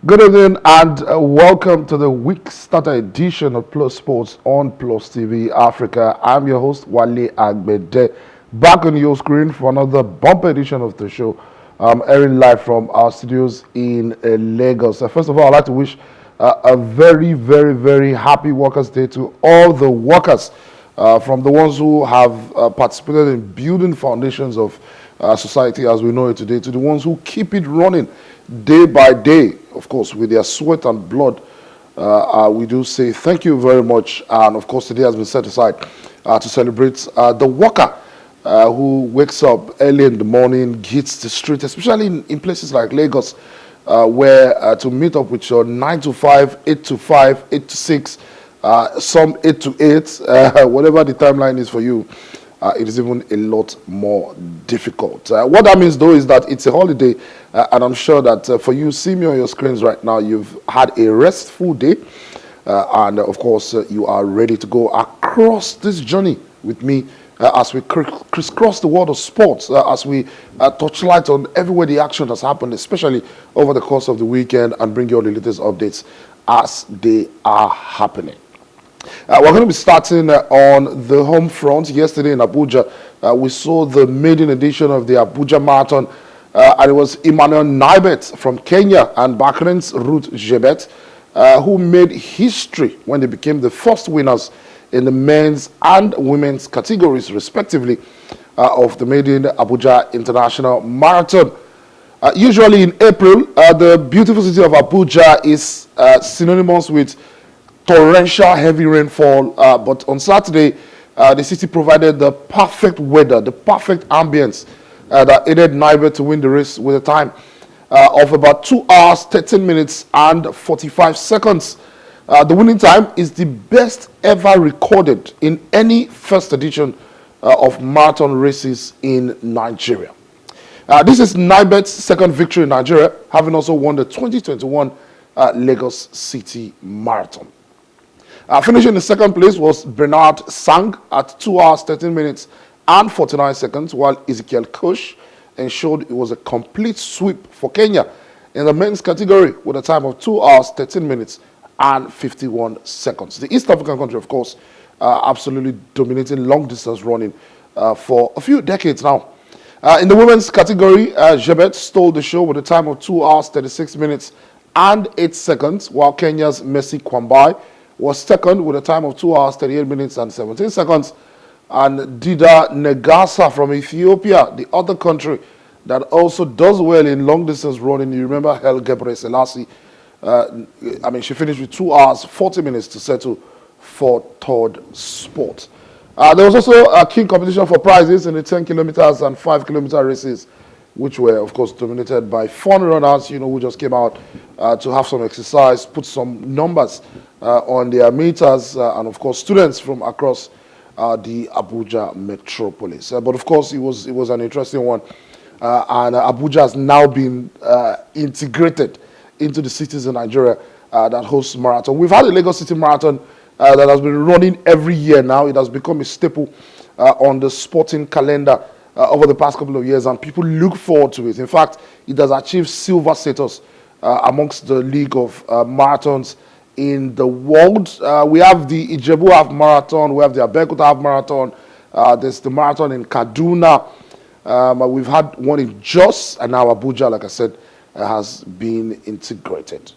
Good evening and welcome to the week starter edition of Plus Sports on Plus TV Africa. I'm your host Wale Agbede, back on your screen for another bumper edition of the show. Airing live from our studios in Lagos. First of all, I'd like to wish a very happy Workers' Day to all the workers, from the ones who have participated in building foundations of society as we know it today, to the ones who keep it running day by day, of course, with their sweat and blood. We do say thank you very much. And of course, today has been set aside to celebrate the worker who wakes up early in the morning, hits the street, especially in places like Lagos, where to meet up with your 9 to 5, 8 to 5, 8 to 6, some 8 to 8, whatever the timeline is for you. It is even a lot more difficult. What that means, though, is that it's a holiday, and I'm sure that for you, see me on your screens right now, you've had a restful day, and of course, you are ready to go across this journey with me as we crisscross the world of sports, as we touch light on everywhere the action has happened, especially over the course of the weekend, and bring you all the latest updates as they are happening. We're going to be starting on the home front. Yesterday in Abuja, we saw the maiden edition of the Abuja Marathon, and it was Emmanuel Naibet from Kenya and Bahrain's Ruth Jebet who made history when they became the first winners in the men's and women's categories, respectively, of the Maiden Abuja International Marathon. Usually in April, the beautiful city of Abuja is synonymous with torrential heavy rainfall, but on Saturday, the city provided the perfect weather, the perfect ambience that aided Naibet to win the race with a time of about 2 hours, 13 minutes, and 45 seconds. The winning time is the best ever recorded in any first edition of marathon races in Nigeria. This is Naibet's second victory in Nigeria, having also won the 2021 Lagos City Marathon. Finishing in second place was Bernard Sang at 2 hours, 13 minutes and 49 seconds, while Ezekiel Kosh ensured it was a complete sweep for Kenya in the men's category with a time of 2 hours, 13 minutes and 51 seconds. The East African country, of course, absolutely dominating long-distance running for a few decades now. In the women's category, Jebet stole the show with a time of 2 hours, 36 minutes and 8 seconds, while Kenya's Mercy Kwambai was second with a time of 2 hours, 38 minutes and 17 seconds. And Dida Negasa from Ethiopia, the other country that also does well in long-distance running. You remember Hel Gebre Selassie. She finished with 2 hours, 40 minutes to settle for third spot. There was also a key competition for prizes in the 10 kilometers and 5 kilometer races, which were, of course, dominated by fun runners, who just came out to have some exercise, put some numbers on their meters, and, of course, students from across the Abuja metropolis. But, of course, it was an interesting one, and Abuja has now been integrated into the cities in Nigeria that host marathon. We've had a Lagos City Marathon that has been running every year now. It has become a staple on the sporting calendar over the past couple of years, and people look forward to it. In fact, it has achieved silver status amongst the league of marathons in the world. We have the Ijebu Half Marathon, we have the Abeokuta Half Marathon, there's the marathon in Kaduna, we've had one in Jos, and now Abuja, like I said, has been integrated.